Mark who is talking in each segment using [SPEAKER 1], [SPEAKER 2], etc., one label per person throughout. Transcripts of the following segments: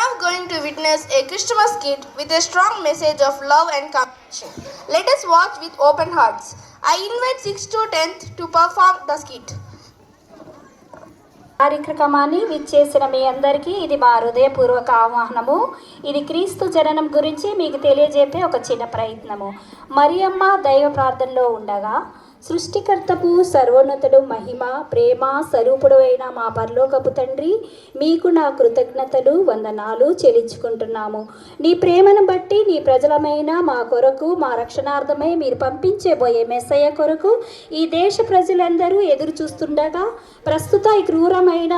[SPEAKER 1] now going to witness a Christmas skit with a strong message of love and compassion. Let us watch with open hearts. I invite 6th to 10th to perform the skit.
[SPEAKER 2] కార్యక్రమాన్ని విచ్చేసిన మీ అందరికీ ఇది మా హృదయపూర్వక ఆహ్వానము. ఇది క్రీస్తు జననం గురించి మీకు తెలియజేపే ఒక చిన్న ప్రయత్నము. మరియమ్మ దైవ ప్రార్థనలో ఉండగా సృష్టికర్తకు సర్వోన్నతుడు మహిమ ప్రేమ స్వరూపుడు అయిన మా పరలోకపు తండ్రి, మీకు నా కృతజ్ఞతలు వందనాలు చెల్లించుకుంటున్నాము. నీ ప్రేమను బట్టి నీ ప్రజలమైన మా కొరకు, మా రక్షణార్థమై మీరు పంపించేబోయే మెస్సయ్య కొరకు ఈ దేశ ప్రజలందరూ ఎదురు చూస్తుండగా ప్రస్తుత ఈ క్రూరమైన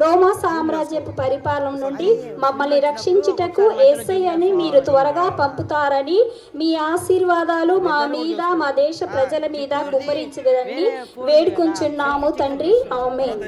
[SPEAKER 2] రోమా సామ్రాజ్యపు పరిపాలన నుండి మమ్మల్ని రక్షించుటకు యేసయ్యని మీరు త్వరగా పంపుతారని మీ ఆశీర్వాదాలు మా మీద, మా దేశ ప్రజల మీద కుమ్మరించదని వేడుకొంచున్నాము తండ్రి. ఆమేన్.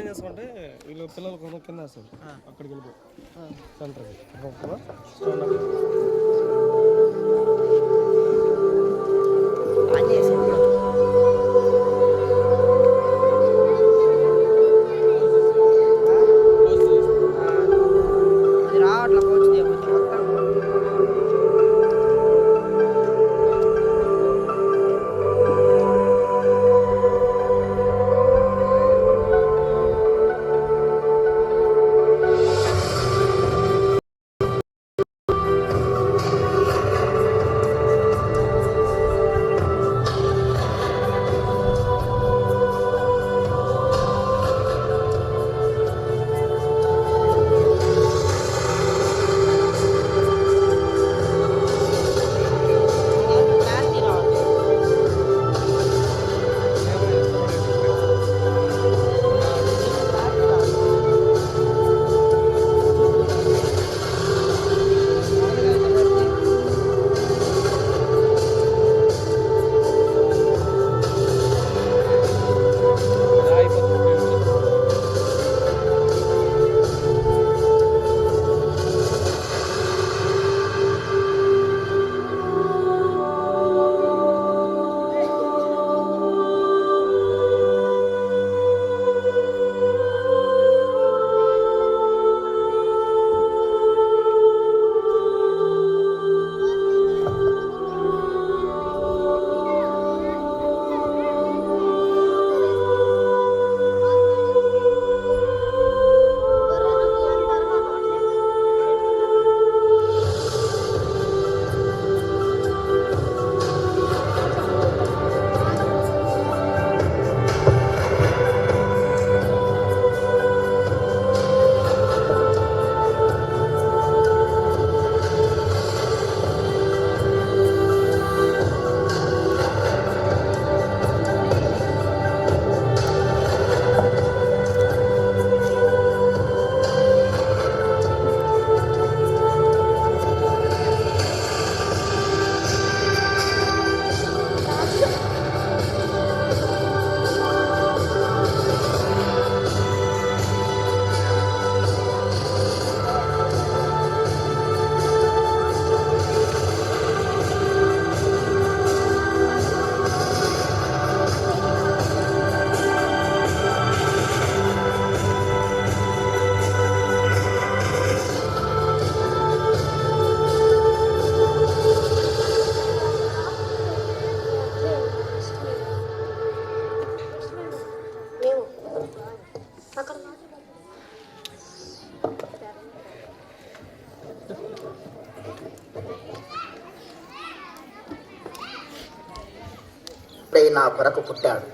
[SPEAKER 3] నా కొరకు పుట్టాడు.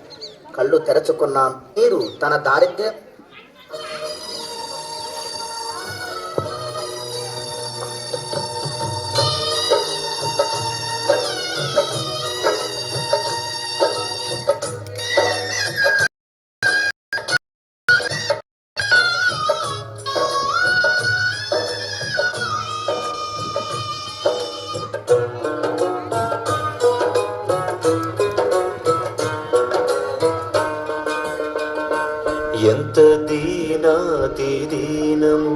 [SPEAKER 3] కళ్ళు తెరచుకున్నాను. మీరు తన దారిద్ర్యం
[SPEAKER 4] ఎంత దీనాతి దీనము,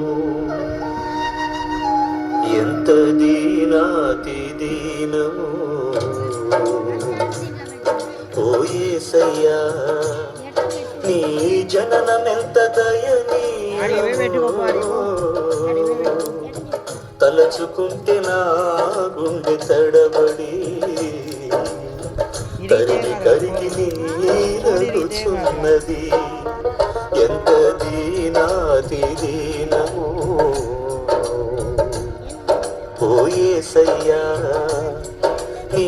[SPEAKER 4] ఎంత దీనాతి దీనము, ఓ యేసయ్యా నీ జననమెంత దయనీయము, తలచుకుంటే నా గుండె తడబడి తరిగి కరిగి నీరగుచున్నది. ఎంత దీనాతి దీనము ఓ యేసయ్యా, నీ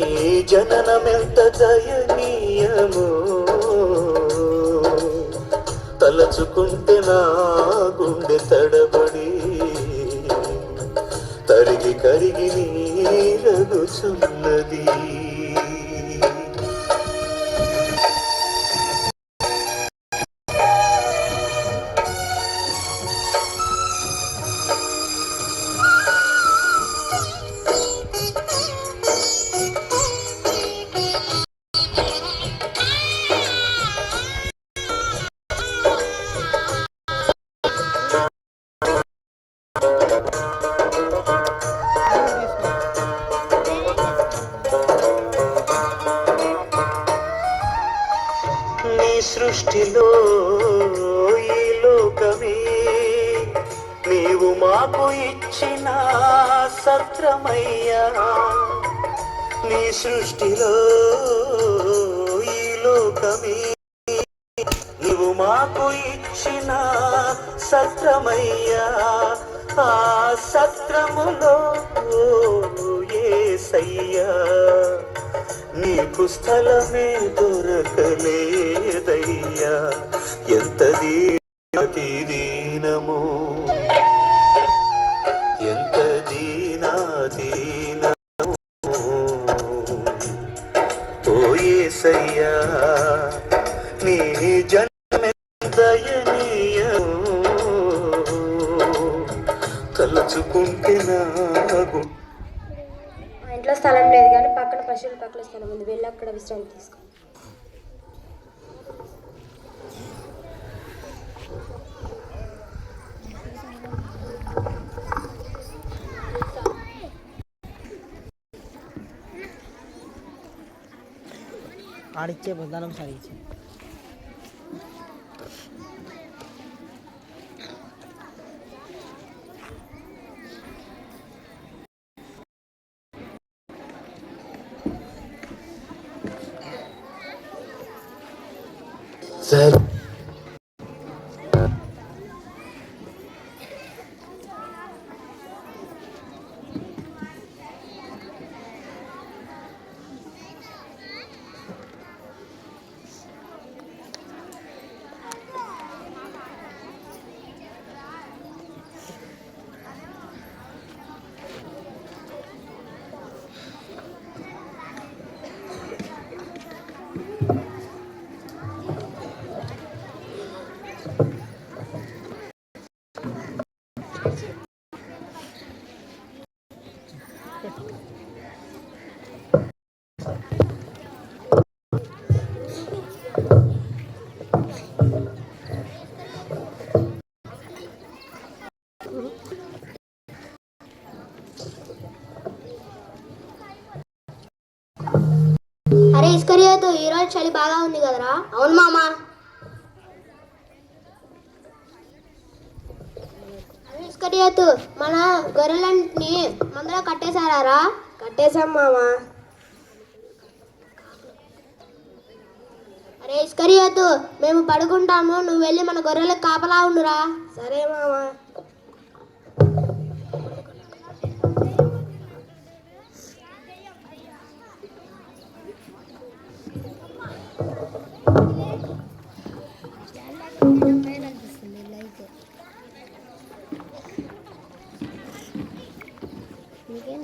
[SPEAKER 4] జననమెంత దయనీయము. తలచుకుంటే నా గుండె తడబడి తరిగి కరిగి నీరగుచున్నది. నీ సృష్టిలో ఈ లోకమే నీవు మాకు ఇచ్చిన సత్రమయ్యా. నీ సృష్టిలో ఈ లోకమే నీవు మాకు ఇచ్చిన సత్రమయ్యా. ఆ సత్రములో యేసయ్యా నీకు స్థలమే దొరకలేదయ్యా. ఎంత దీనాతి దీనము, ఎంత దీనాతి దీనము ఓ యేసయ్యా, నీ జన్మెంత దయనీయము. తలచుకుంటే నాకు
[SPEAKER 5] ఇంట్లో స్థలం లేదు కానీ పక్కన పశువుల పక్కన స్థలం ఉంది, వెళ్ళి అక్కడ విశ్రాంతి తీసుకో.
[SPEAKER 6] ఆడిచ్చే బుద్ధానం సాగించే
[SPEAKER 4] సార్.
[SPEAKER 5] అరే ఇస్కరియోతు, ఈరోజు చలి బాగా ఉంది కదరా?
[SPEAKER 1] అవును మామా.
[SPEAKER 5] అరే ఇస్కరియోతు, మన గొర్రెలన్నింటినీ మందలో కట్టేశారా?
[SPEAKER 1] కట్టేశాం మామా.
[SPEAKER 5] అరే ఇస్కరియోతు, మేము పడుకుంటాము, నువ్వు వెళ్ళి మన గొర్రెలకు కాపలా ఉండురా.
[SPEAKER 1] సరే మామా.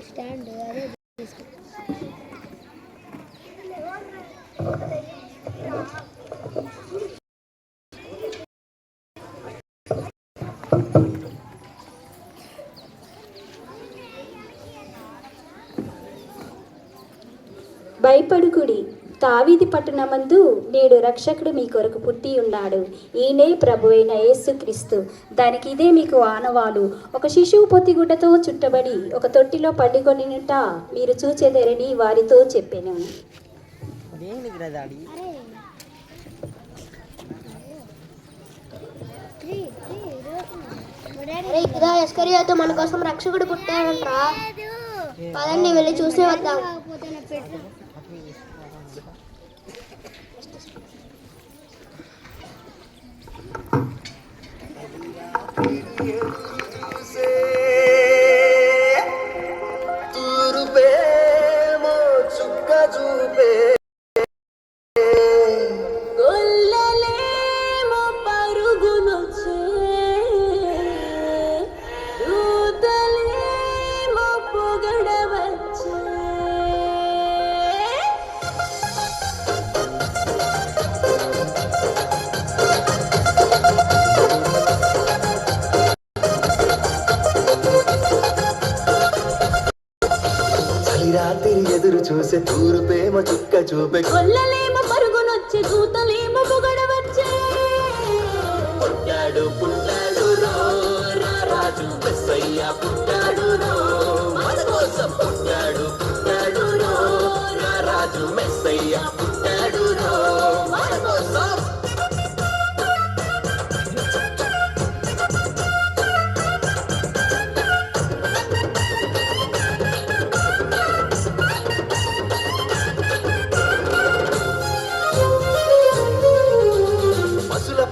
[SPEAKER 5] స్టాండ్ అదే
[SPEAKER 2] భయపడుకుడి, దావీదు పట్టణమందు నేడు రక్షకుడు మీ కొరకు పుట్టి ఉన్నాడు, ఈయనే ప్రభువైన యేసుక్రీస్తు. దానికి ఇదే మీకు ఆనవాలు. ఒక శిశువు పొత్తిగుడ్డతో చుట్టబడి ఒక తొట్టిలో పండుకొనిట మీరు చూచెదరని వారితో చెప్పెను.
[SPEAKER 5] అరే ఇదిగా ఎస్కరియోతు మన కోసం రక్షకుడు పుట్టాడంట్రా. పదండి వెళ్ళి చూసి వద్దాం.
[SPEAKER 4] తూరుపేమో చుక్క చూపే రాత్రి ఎదురు చూసే తూరుపేమ చుక్క చూపే
[SPEAKER 2] కొల్లలేమో పరుగునొచ్చే దూతలేమో పొగడవచ్చే.
[SPEAKER 4] పుట్టాడు పుట్టాడు రో రా రాజు మెస్సయ్య పుట్టాడు రో మన కోసం పుట్టాడు పుట్టాడు రో రా రాజు మెస్సయ్య పుట్టాడు రో మన కోసం.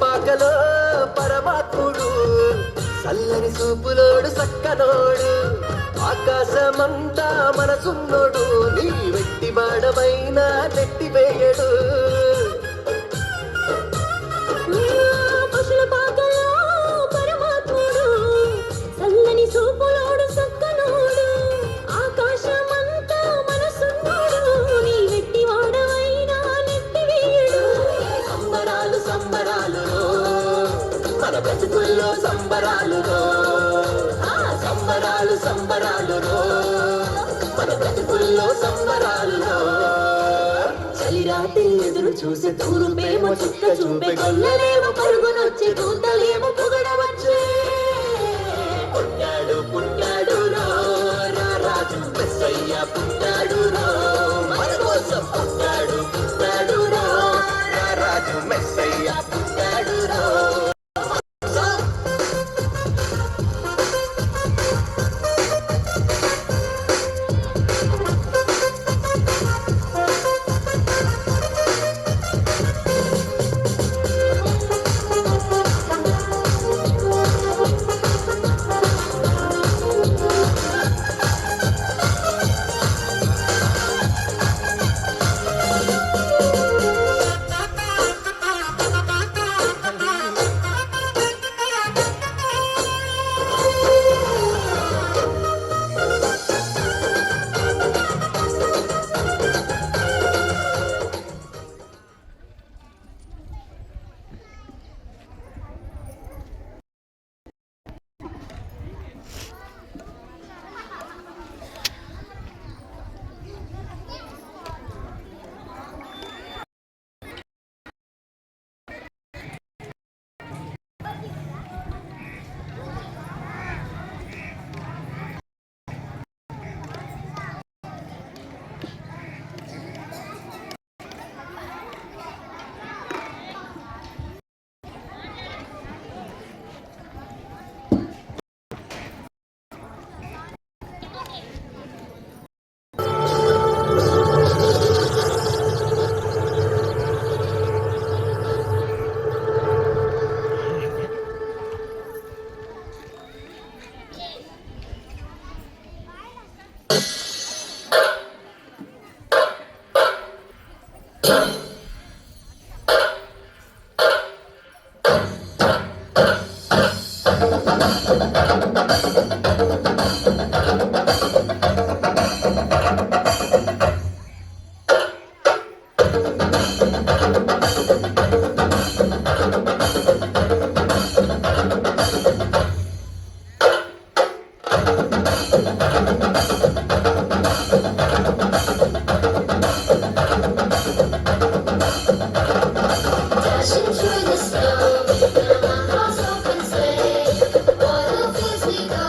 [SPEAKER 4] పాకలో పరమాత్ముడు చల్లని చూపులోడు సక్కనోడు ఆకాశమంతా మనసున్నోడు నీ వెట్టి బాడమైన నెట్టి వేయడు.
[SPEAKER 2] పశుల పాకలో పరమాత్ముడు చల్లని చూపులోడు సక్కనోడు ఆకాశమంతా మనసున్నోడు నీ వెట్టి వాడవైనా నెట్టి వేయడు.
[SPEAKER 4] సంబరాలు సంబరాలు మన బ్రతుకుల్లో సంబరాలు సంబరాలు సంబరాలు మన బ్రతుకుల్లో సంబరాలు. చలిరాత్రి ఎదురు చూసే తూరుపేమో చుక్క చూపే
[SPEAKER 2] కొల్లలేమో పరుగునొచ్చే దూతలేమో పొగడవచ్చే.
[SPEAKER 4] పుట్టాడు పుట్టాడు రో రా రాజు మెస్సయ్య పుట్టాడు రో మన కోసం పుట్టాడు పుట్టాడు రో రా రాజు మెస్సయ్య పుట్టాడు రో.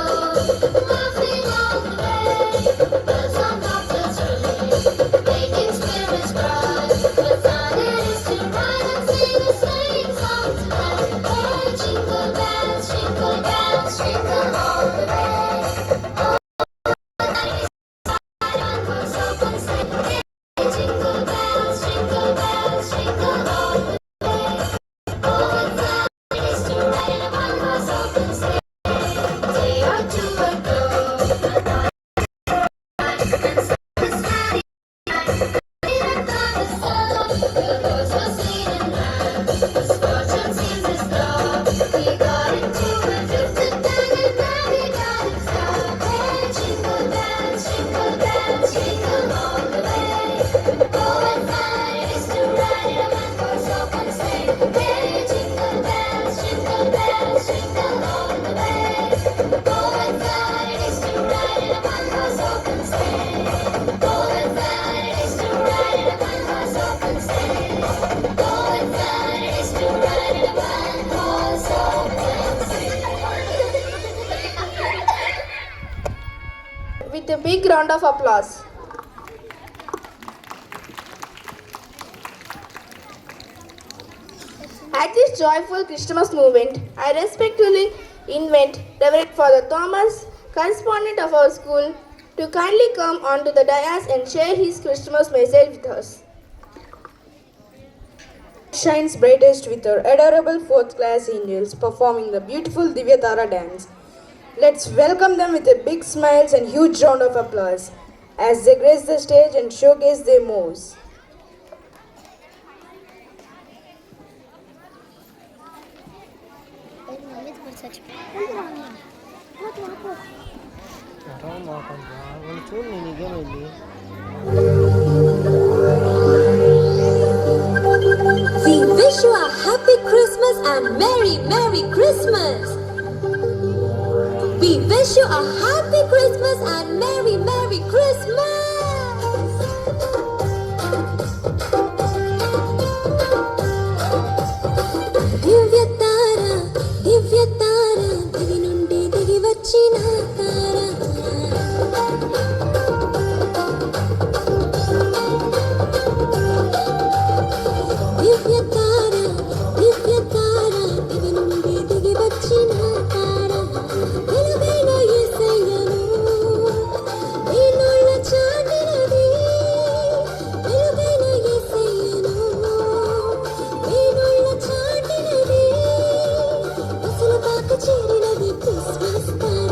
[SPEAKER 5] Laughing
[SPEAKER 1] with a big round of applause. At this joyful Christmas movement, I respectfully invite Reverend Father Thomas, correspondent of our school, to kindly come onto the dais and share his Christmas message with us.
[SPEAKER 7] Shines brightest with our adorable 4th class angels performing the beautiful Divyatara dance. Let's welcome them with a big smiles and huge round of applause as they grace the stage and showcase their moves.
[SPEAKER 6] చూడు నీకేమైంది
[SPEAKER 8] We wish you a happy Christmas and Merry Merry Christmas. We wish you a happy Christmas and Merry Merry Christmas. దివ్య తార దివి నుండి దిగి వచ్చిన తార. దివ్య తార దివి నుండి దిగి వచ్చిన తార. వెలుగైన యేసయ్యను వీణుల చాటినది. వెలుగైన యేసయ్యను వీణుల చాటినది. అసలు పాక చేరినది క్రిస్మస్ తార.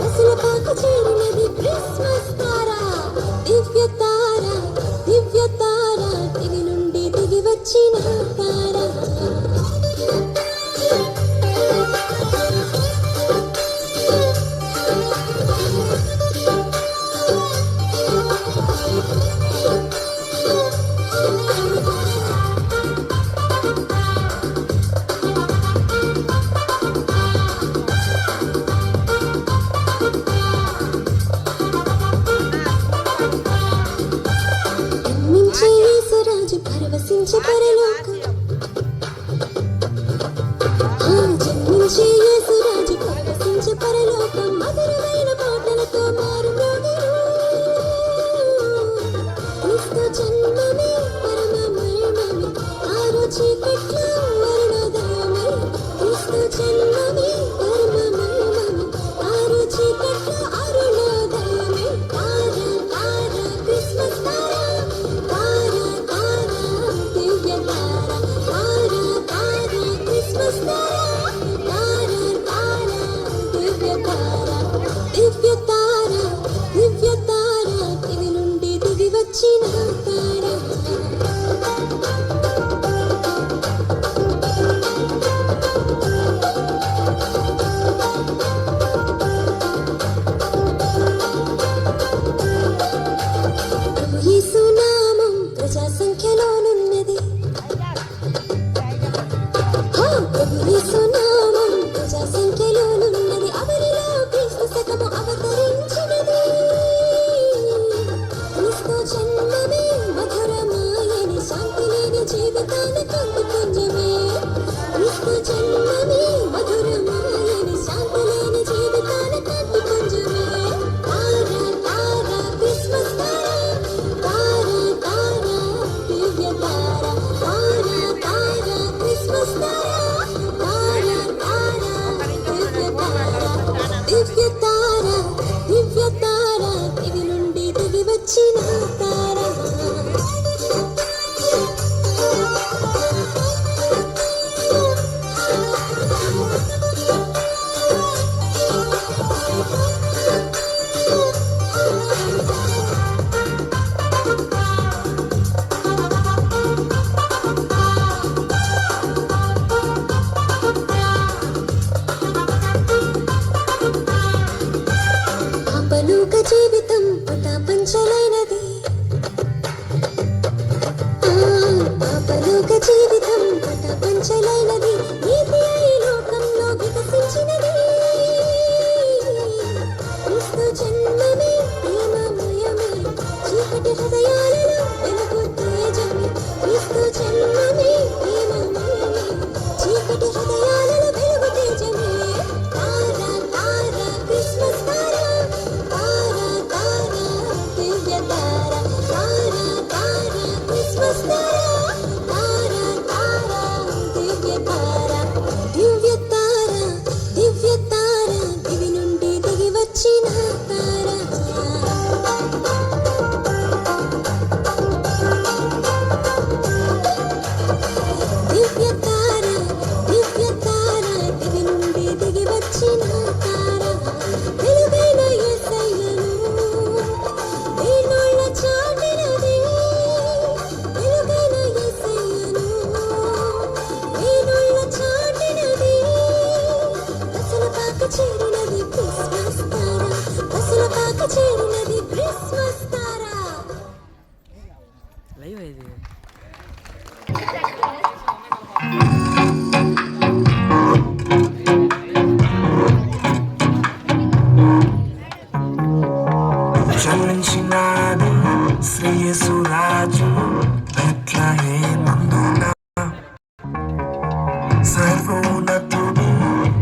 [SPEAKER 8] అసలు పాక చేరినది క్రిస్మస్ తార. దివ్య తార దివి నుండి దిగి వచ్చిన తార. జన్మించే యేసురాజు పరవశించే పరలోకం. జన్మించే యేసురాజు పరవశించే పరలోకం. మధురమైన పాటలతో మారు మ్రోగెను. క్రీస్తు జన్మమే పరమ మర్మమే. ఆరు చీకట్లో అరుణోదయమే. క్రీస్తు జన్మమే పరమ మర్మమే. ఆరు చీకట్లో అరుణోదయమే. తార తార క్రిస్మస్ తార. తార తార దివ్య తార. తార తార క్రిస్మస్ తార. తార తార దివ్య తార. దివ్య తార దివి నుండి దిగి వచ్చిన తార. ప్రభు యేసు నామం ప్రజా సంఖ్యలోనున్నది. ప్రభు యేసు నామం ప్రజా సంఖ్యలోనున్నది. అవరిలో క్రీస్తు శకము అవతరించినది. క్రీస్తు జన్మమే మధురమాయని. శాంతి లేని జీవితాన్ని కంటి పుంజమే. క్రీస్తు జన్మమే మధురమాయని. శాంతి లేని జీవితాన్ని కంటి పుంజమే. తార తార క్రిస్మస్ తార. తార తార దివ్య తార. తార తార క్రిస్మస్ తార. తార తార దివ్య తార. దివ్య తార దివి నుండి దిగి వచ్చిన తార. పాపలోక జీవితం పటాపంచలైనది. పాపలోక జీవితం పటాపంచలైనది. నీతి ఈ లోకంలో వికసించినది. క్రీస్తు జన్మమే ప్రేమమయమే. చీకటి హృదయాలలో వెలుగు తేజమే. క్రీస్తు జన్మమే ప్రేమమయమే. చీకటి హృదయాలలో వెలుగు తేజమే. తార తార క్రిస్మస్ తార. తార తార
[SPEAKER 9] జన్మించినాడు శ్రేయసురాజు బెత్లెహేమందున సర్వోన్నతుడు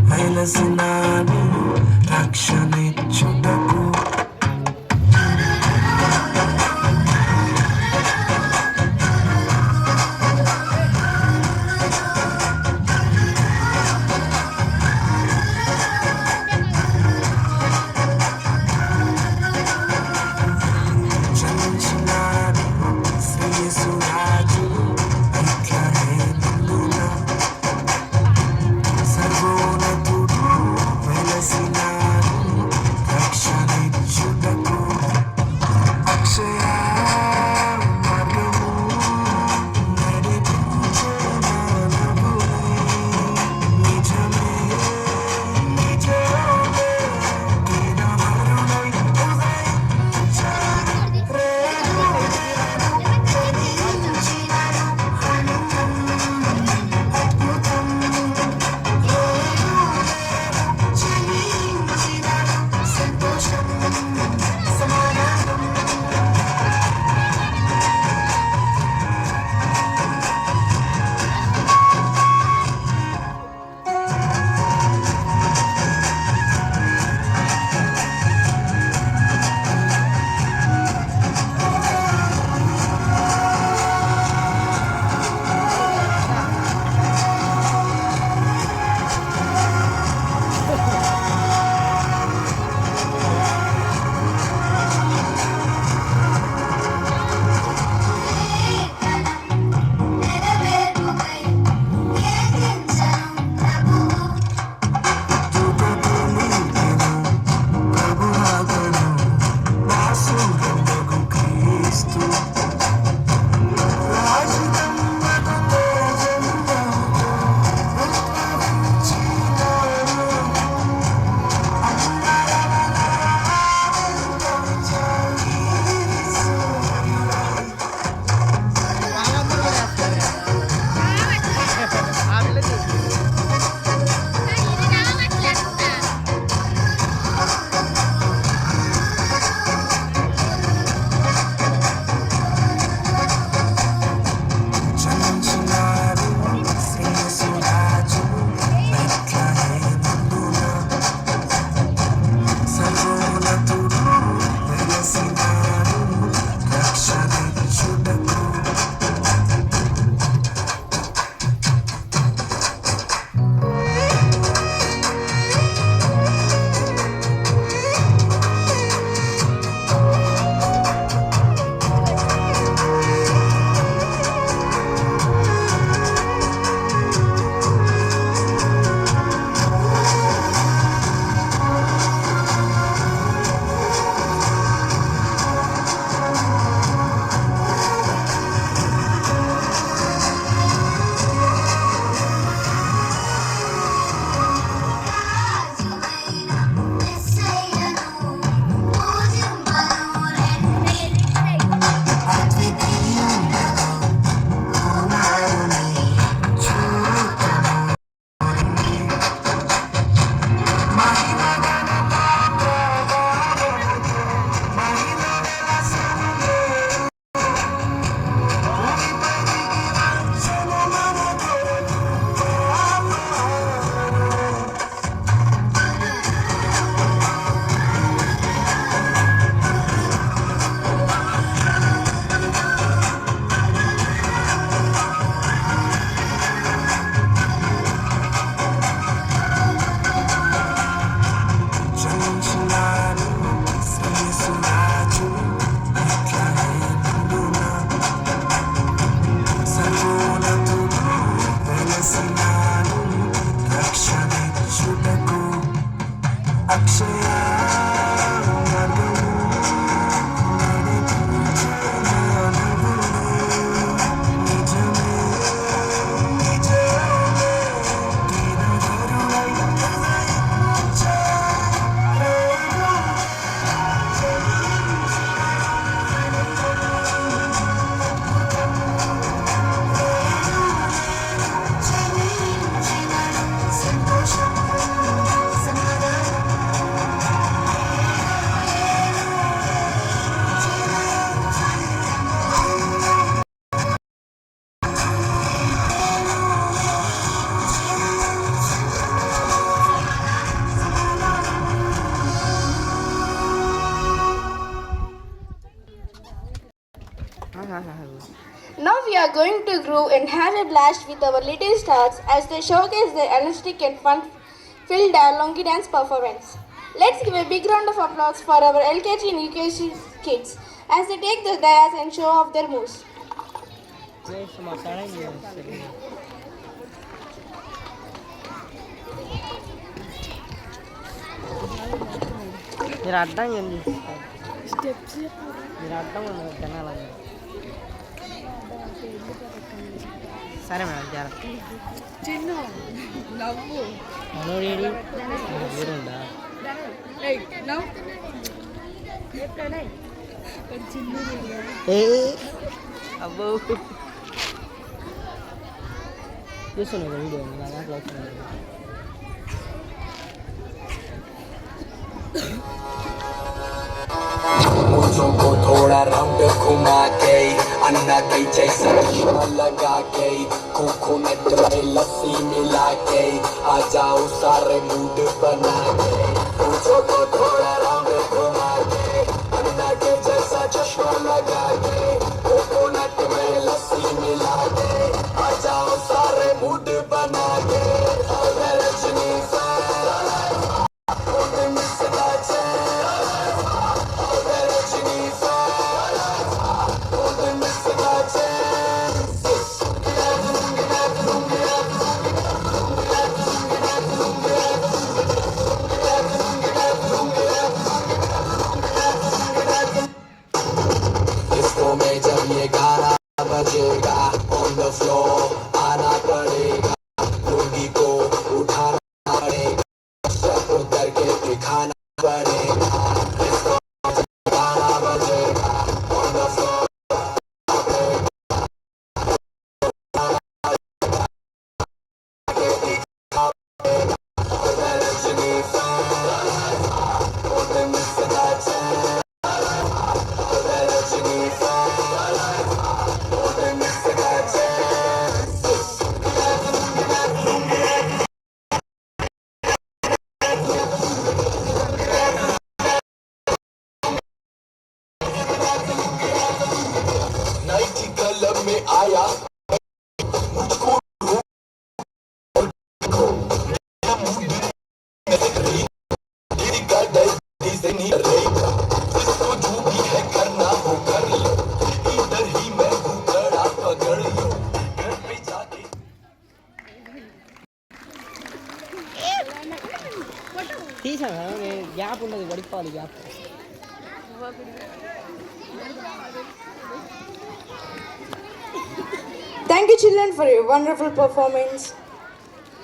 [SPEAKER 9] వెలసినాడు రక్షణిచ్చుటకు
[SPEAKER 1] Now we are going to groove and have a blast with our little stars as they showcase their energetic and fun-filled Longi dance performance. Let's give a big round of applause for our LKG and UKG kids as they take the dais and show off their moves.
[SPEAKER 6] మీరు అడ్డం ఏంది steps మీరు అడ్డం తినాలని సరే madam జాగ్రత్త చిన్న నవ్వు మనోడేడి మీరుందా ఏ అబ్బో చూస్తున్నావు వీడియో నా దాంట్లో వస్తున్నాయి
[SPEAKER 4] मुझों को थोड़ा राउंड घुमा के अन्ना की जैसा चश्मा लगा के कोकोनट में लस्सी मिला के आ जाओ सारे मूड बना के मुझों को थोड़ा राउंड घुमा के अन्ना के जैसा चश्मा लगा के कोकोनट में लस्सी मिला के आ जाओ सारे मूड बना के रजनी बजेगा ऑन द फ्लोर आना पड़ेगा लुंगी को उठाना पड़ेगा सब उतर के दिखाना पड़ेगा गाना बजेगा ऑन द फ्लोर में आया मुझको जिसको जो भी है करना हो कर लो इधर ही मैं हूँ कड़ा पकड़ लो घर पे जाके
[SPEAKER 6] తీసా గ్యాప్ ఉండదు పడిపోవాలి gap
[SPEAKER 7] Thank you, children, for your wonderful performance.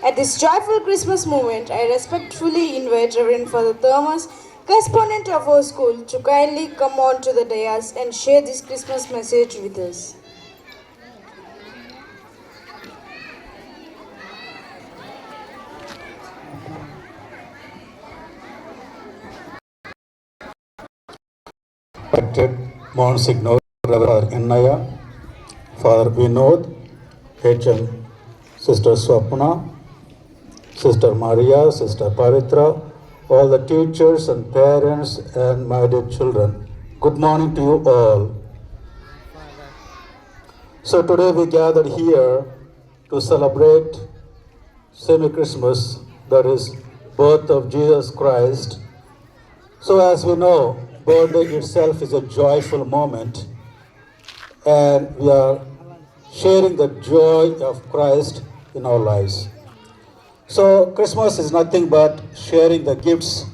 [SPEAKER 7] At this joyful Christmas moment, I respectfully invite Reverend Father Thomas, correspondent of our school, to kindly come on to the dais and share this Christmas message with us.
[SPEAKER 10] Respected Monsignor Reverend Ennaya, Father Vinod, HM, Sister Swapna, Sister Maria, Sister Pavitra, all the teachers and parents and my dear children. Good morning to you all. So today we gathered here to celebrate semi-Christmas, that is birth of Jesus Christ. So as we know, birthday itself is a joyful moment, and we are sharing the joy of Christ in our lives. So Christmas is nothing but sharing the gifts,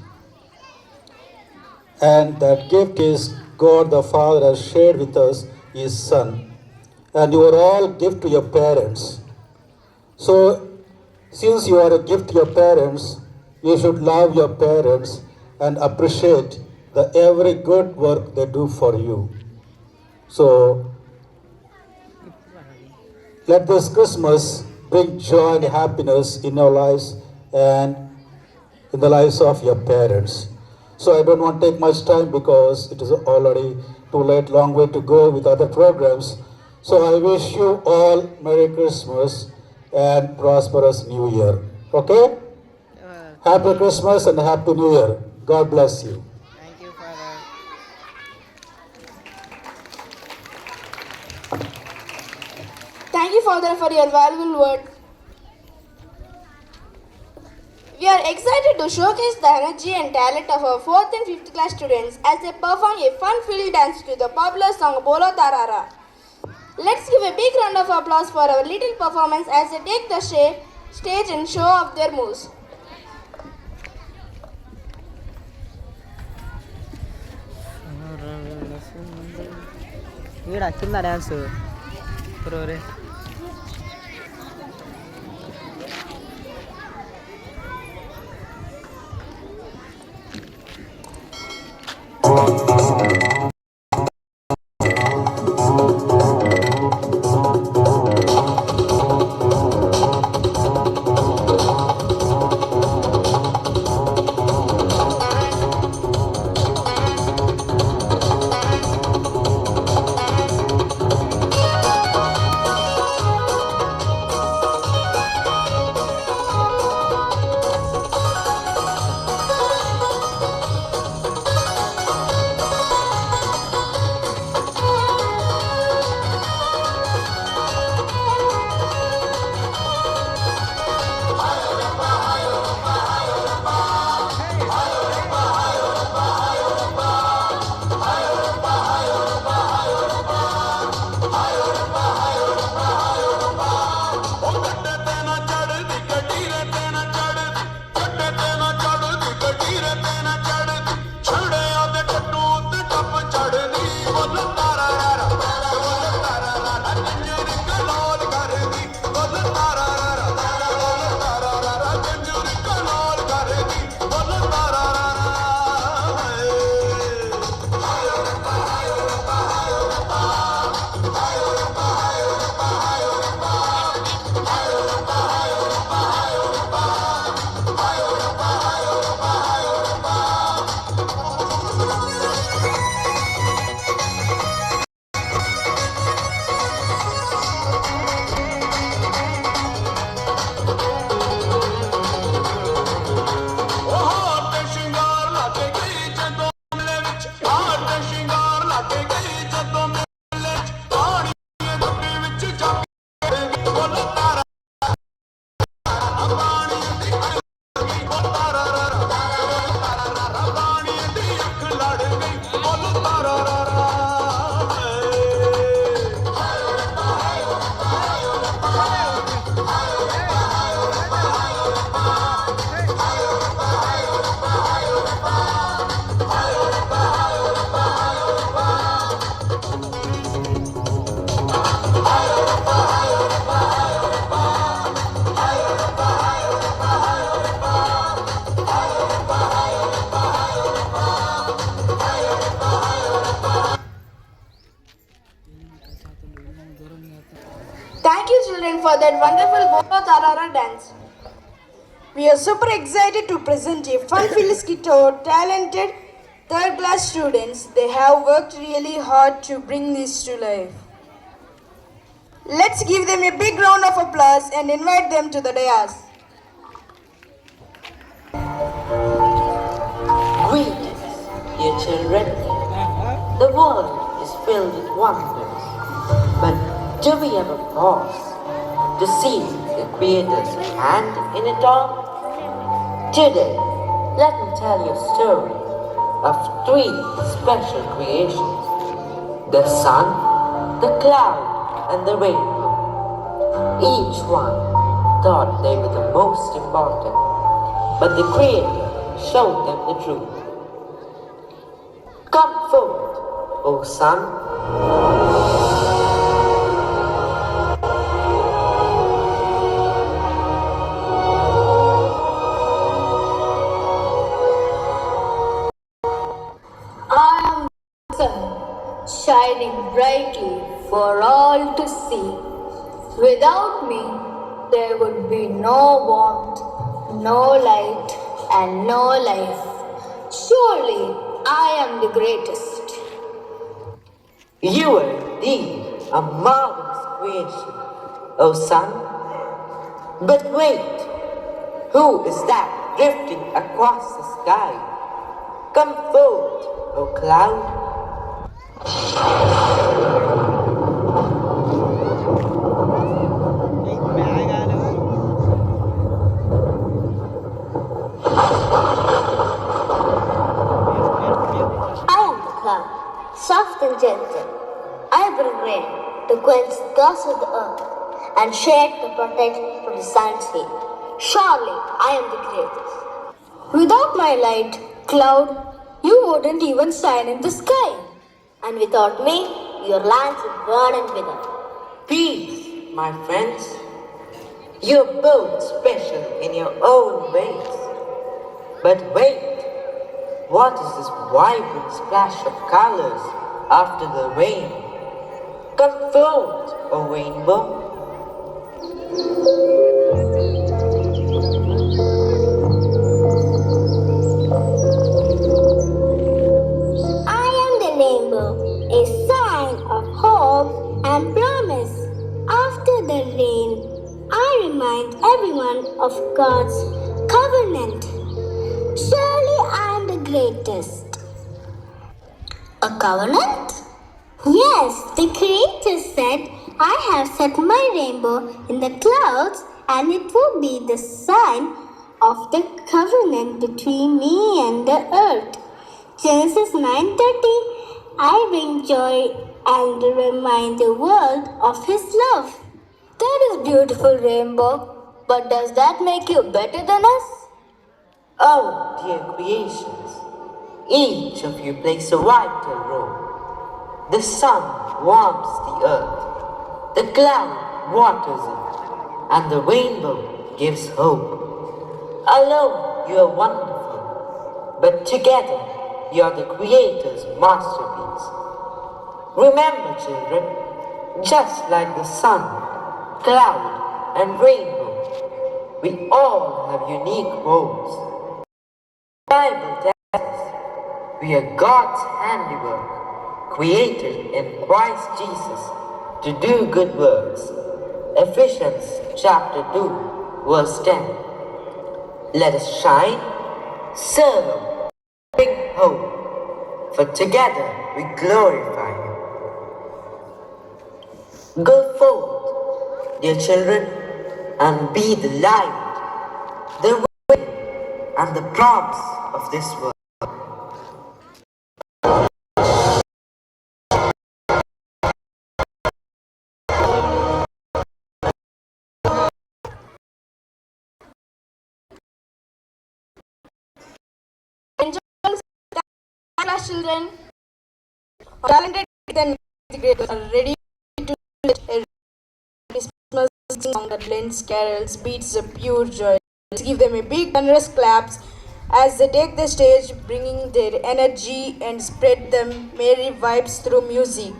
[SPEAKER 10] and that gift is God the Father has shared with us His Son, and you are all gift to your parents. So since you are a gift to your parents, you should love your parents and appreciate the every good work they do for you. So let this Christmas bring joy and happiness in your lives and in the lives of your parents. So I don't want to take much time because it is already too late, long way to go with other programs. So I wish you all Merry Christmas and prosperous New Year. Okay? Happy Christmas and Happy New Year. God bless you.
[SPEAKER 6] Thank you, Father.
[SPEAKER 1] Thank you, Father, for your valuable word. We are excited to showcase the energy and talent of our 4th and 5th class students as they perform a fun-filled dance to the popular song Bolo Tarara. Let's give a big round of applause for our little performance as they take the stage and show off their moves.
[SPEAKER 6] వీడు వచ్చిందా dance ray
[SPEAKER 1] Thank you, children, for that wonderful Bolo Tarara dance.
[SPEAKER 7] We are super excited to present a fun-filled skit to our talented third class students. They have worked really hard to bring this to life. Let's give them a big round of applause and invite them to the dais.
[SPEAKER 11] Greetings, dear children. The world is filled with wonders, but do we ever pause to see the Creator's hand in it all? Today, let me tell you a story of 3 special creations: the sun, the cloud, and the rainbow. Each one thought they were the most important, but the Creator showed them the truth. Come forth, O sun.
[SPEAKER 12] Shining brightly for all to see. Without me, there would be no warmth, no light, and no life. Surely, I am the greatest.
[SPEAKER 11] You are indeed a marvelous creation, O sun. But wait, who is that drifting across the sky? Come forth, O cloud.
[SPEAKER 12] soft and gentle. I bring rain to quench the thirst of the earth and shade to protect from the sun's heat. Surely I am the greatest. Without my light, cloud, you wouldn't even shine in the sky. And without me, your lands would burn and wither.
[SPEAKER 11] Peace, my friends. You're both special in your own ways. But wait, what is this vibrant splash of colors after the rain? Come forth, O rainbow.
[SPEAKER 12] I am the rainbow, a sign of hope and promise. After the rain, I remind everyone of God's covenant. Surely I am the greatest. A covenant? Yes, the Creator said, I have set my rainbow in the clouds and it will be the sign of the covenant between me and the earth. Genesis 9:30, I bring joy and remind the world of His love. That is beautiful, rainbow. But does that make you better than us?
[SPEAKER 11] Oh, dear creations, each of you plays a vital role. The sun warms the earth, the cloud waters it, and the rainbow gives hope. Alone you are wonderful, but together you are the Creator's masterpiece. Remember, children, just like the sun, cloud, and rainbow, we all have unique roles. The Bible tells us we are God's handiwork, created in Christ Jesus to do good works. Ephesians chapter 2, verse 10. Let us shine, serve, bring hope, for together we glorify Him. Go forth, dear children, and be the light, the way, and the promise of this world.
[SPEAKER 1] Class children.
[SPEAKER 7] Talented and integrators are ready to let a Christmas song that blends carols, beats of pure joy. Let's give them a big generous claps as they take the stage, bringing their energy and spread them merry vibes through music.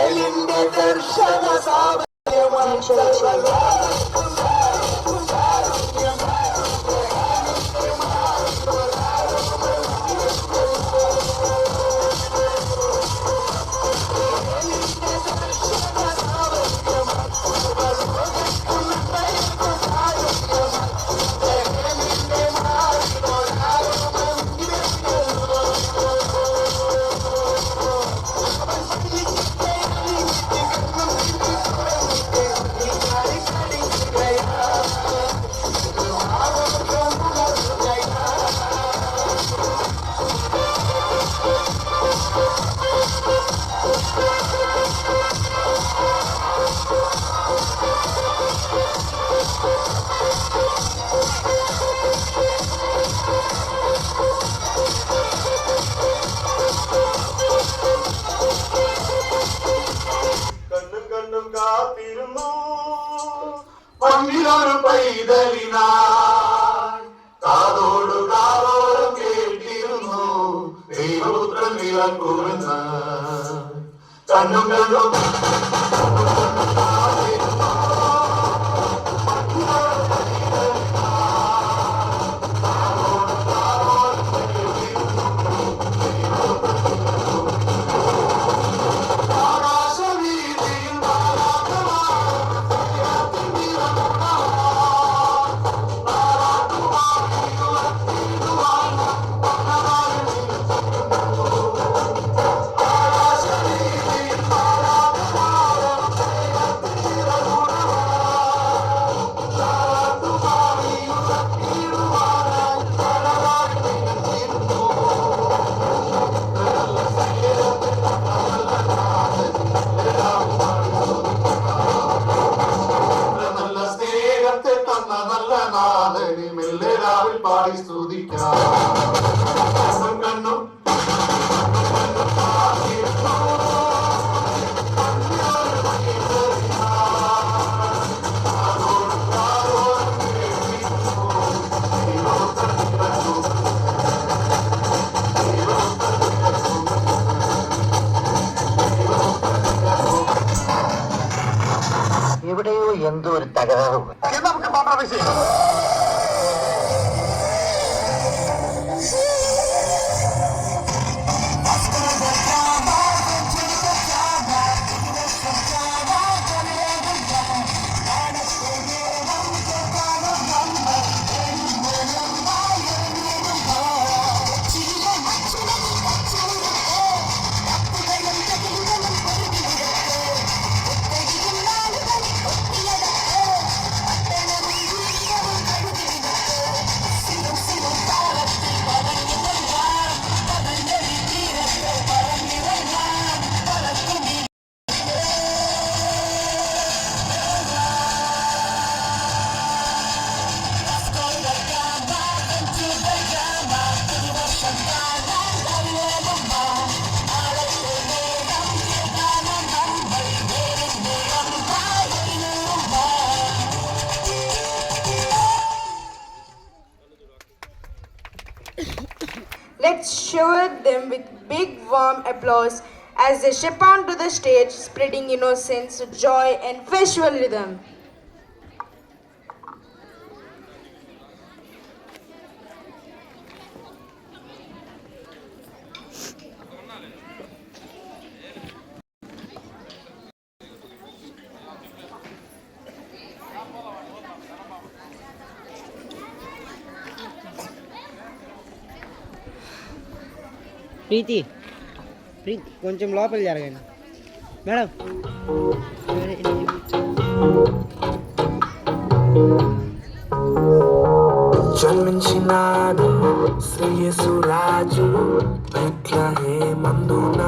[SPEAKER 4] వెలిండే దర్శన
[SPEAKER 9] പങ്കിലൊരു പൈതലിനായി കാതോട് കാതോരം കേട്ടിരുന്നു ദൈവപുത്രൻ വിളക്കുമെന്ന് കണ്ണും കണ്ണും പാടി സ്തുതിക്കാം കണ്ണും
[SPEAKER 3] എവിടെയോ എന്തോ ഒരു തകരാറ്
[SPEAKER 9] നമുക്ക് കോംപ്രമൈസ് ചെയ്യാം.
[SPEAKER 7] Let's shower them with big warm applause as they step onto the stage, spreading innocence, joy, and visual rhythm.
[SPEAKER 6] ప్రీతి కొంచెం లోపల జరగండి మేడం.
[SPEAKER 9] జన్మించినాడు శ్రేయసు రాజు బెత్లెహేమందున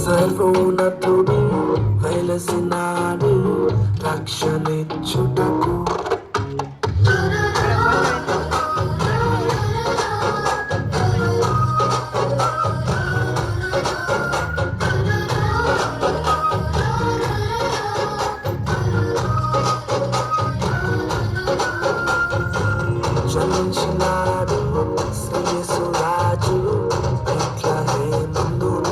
[SPEAKER 9] సర్వోన్నతుడు వెలసినాడు రక్షణిచ్చుటకు. జన్మించినాడు శ్రేయసు రాజు బెత్లెహేమందున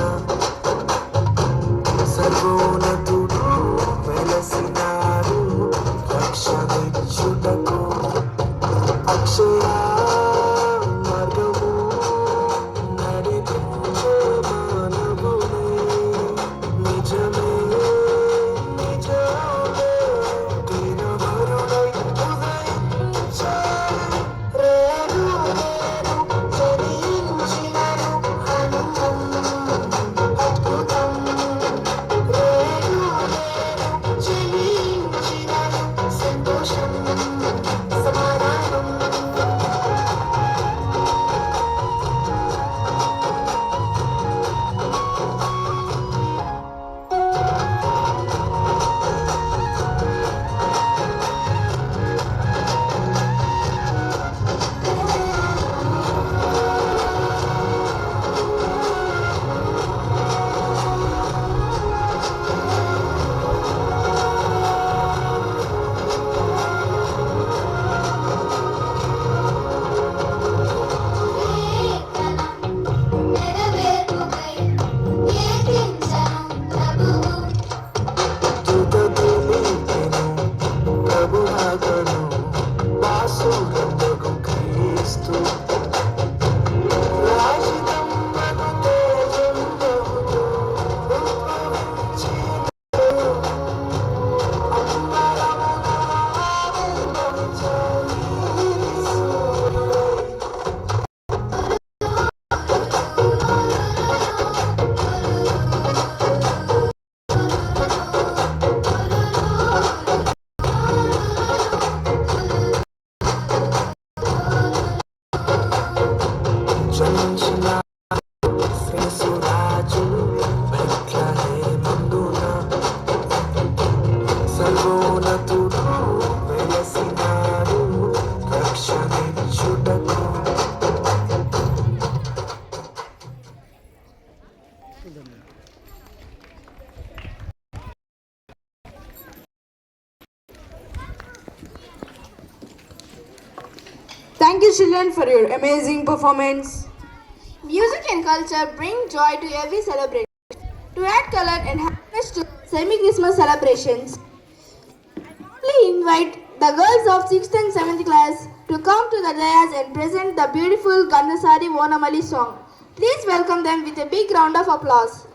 [SPEAKER 7] Thank you, children, for your amazing performance.
[SPEAKER 1] Music and culture bring joy to every celebration. To add color and happiness to semi-Christmas celebrations, I invite the girls of 6th and 7th class to come to the dais and present the beautiful Gandasari Vonamali song. Please welcome them with a big round of applause.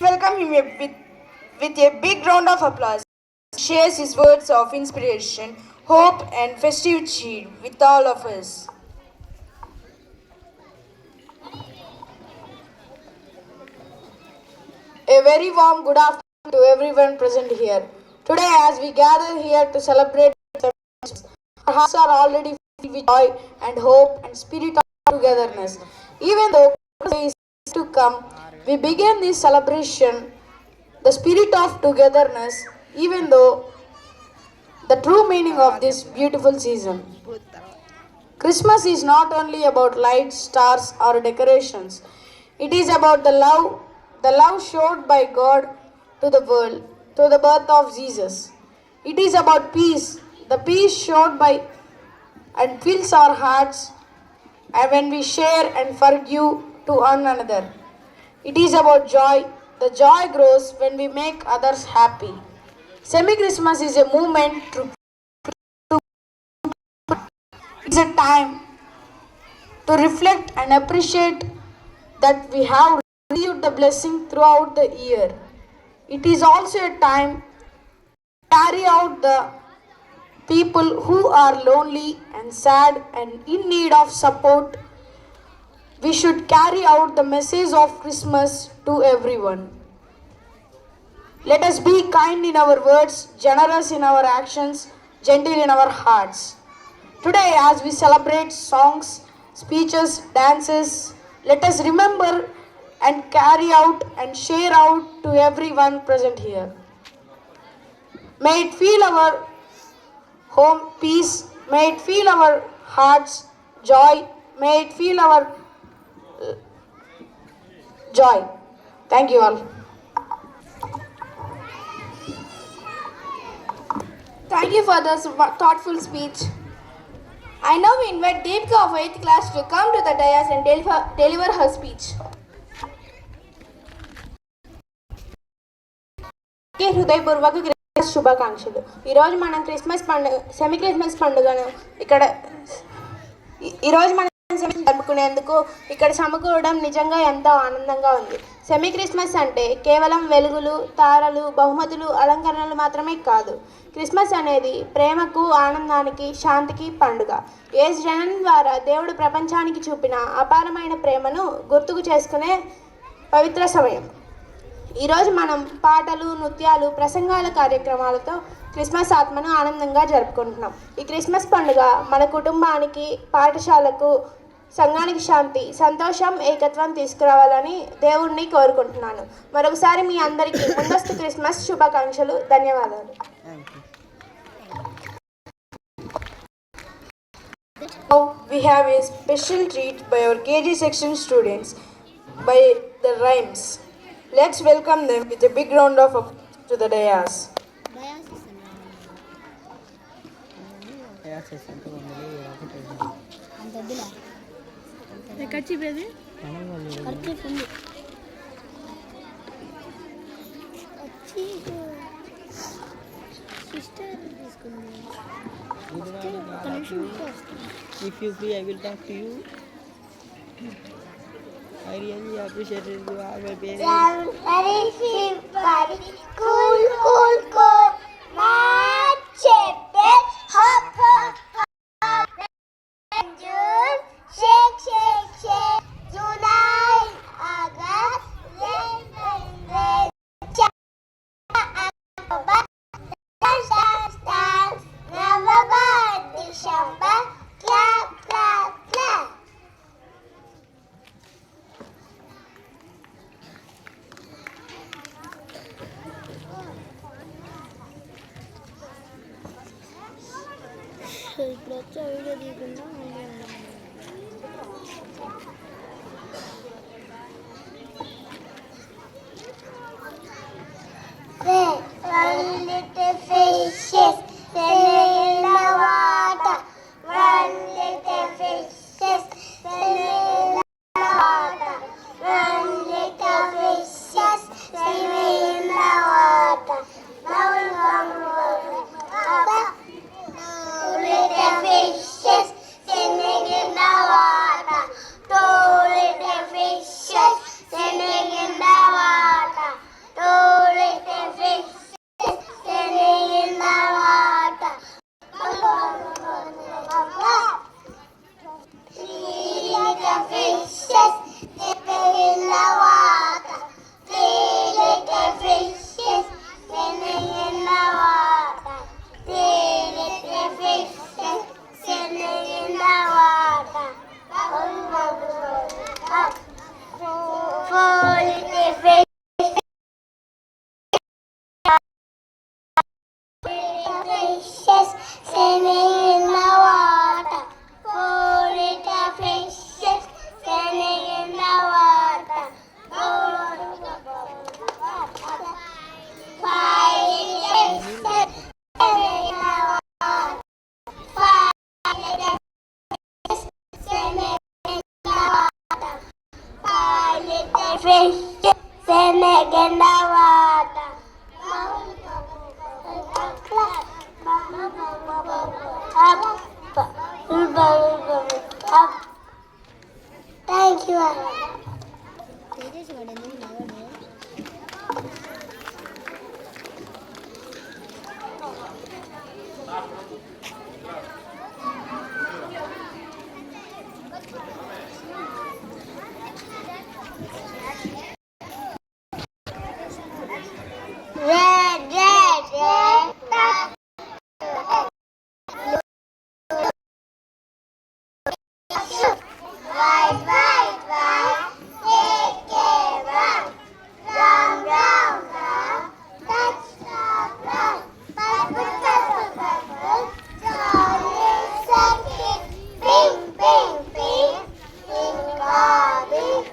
[SPEAKER 7] Welcome him with a big round of applause. He shares his words of inspiration, hope, and festive cheer with all of us. A very warm good afternoon to everyone present here. Today, as we gather here to celebrate, our hearts are already filled with joy and hope and spirit of togetherness. Even though is to come, we begin this celebration, the spirit of togetherness, even though the true meaning of this beautiful season. Christmas is not only about lights, stars, or decorations. It is about the love showed by God to the world. to the birth of Jesus. It is about peace, the peace showed by and fills our hearts and when we share and forgive to one another. It is about joy. The joy grows when we make others happy. Semi-Christmas is a movement it's a time to reflect and appreciate that we have received the blessing throughout the year. It is also a time to carry out the people who are lonely and sad and in need of support. We should carry out the message of Christmas to everyone. Let us be kind in our words, generous in our actions, gentle in our hearts. Today, as we celebrate songs, speeches, dances, let us remember and carry out and share out to everyone present here. May it fill our home peace, may it fill our hearts joy, may it fill our joy. Thank you all.
[SPEAKER 1] Thank you for this thoughtful speech. I now invite Deepika of 8th class to come to the dais and deliver her speech.
[SPEAKER 5] హృదయపూర్వక Christmas శుభాకాంక్షలు. ఈరోజు మనం semi Christmas పండుగను ఈరోజు మనం జరుపుకునేందుకు ఇక్కడ సమకూడడం నిజంగా ఎంతో ఆనందంగా ఉంది. సెమీ క్రిస్మస్ అంటే కేవలం వెలుగులు, తారలు, బహుమతులు, అలంకరణలు మాత్రమే కాదు. క్రిస్మస్ అనేది ప్రేమకు, ఆనందానికి, శాంతికి పండుగ. యేసు జననం ద్వారా దేవుడు ప్రపంచానికి చూపిన అపారమైన ప్రేమను గుర్తుకు చేసుకునే పవిత్ర సమయం. ఈరోజు మనం పాటలు, నృత్యాలు, ప్రసంగాల కార్యక్రమాలతో క్రిస్మస్ ఆత్మను ఆనందంగా జరుపుకుంటున్నాం. ఈ క్రిస్మస్ పండుగ మన కుటుంబానికి, పాఠశాలకు, సంఘానికి శాంతి, సంతోషం, ఏకత్వం తీసుకురావాలని దేవుణ్ణి కోరుకుంటున్నాను. మరొకసారి మీ అందరికీ ముందస్తు క్రిస్మస్ శుభాకాంక్షలు. ధన్యవాదాలు.
[SPEAKER 7] Now we have a special treat by our KG section students by the rhymes. Let's welcome them with a big round of applause to the dais.
[SPEAKER 6] If you free, I will talk to you. I really appreciate it. You are my parents.
[SPEAKER 13] Very simple. Cool, cool, cool. Machete. Hop, hop, hop. June. Shake, shake, shake. July, August. September. October. Dance. November, December. Clap, clap, clap. ఇప్పుడు వచ్చే video తీయకుండా Senegenda water. Up. Thank you. Red, red, red. White, white, white. Take one. Round, round, round. Touch the ground. Purple, purple, purple. Jolly circuit. Pink, pink, pink. Pink, orange.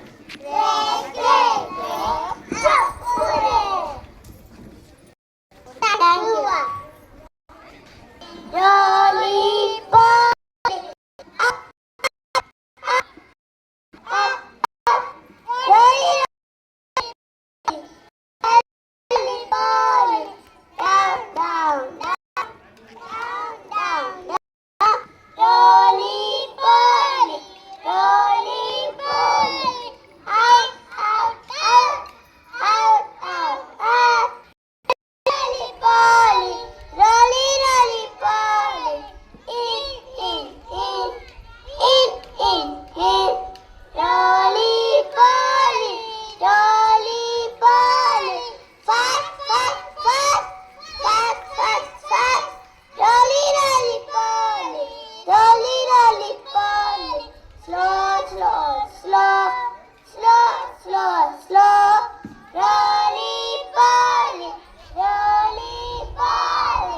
[SPEAKER 13] Red, red, red. Hooray! Thank you. Lollipop. Up, up, up, up. Lollipop. Down, down, down, down, down, down. Lollipop. Lollipop. Out, out, out, out, out, out. Roly, roly, roly, poly. In, in, in, in, in, in. Roly, poly, roly, poly. Fast, fast, fast, fast, fast, fast. Roly, roly, poly, roly, roly, poly. Slow, slow, slow, slow, slow, slow. Roly, poly. Roly poly.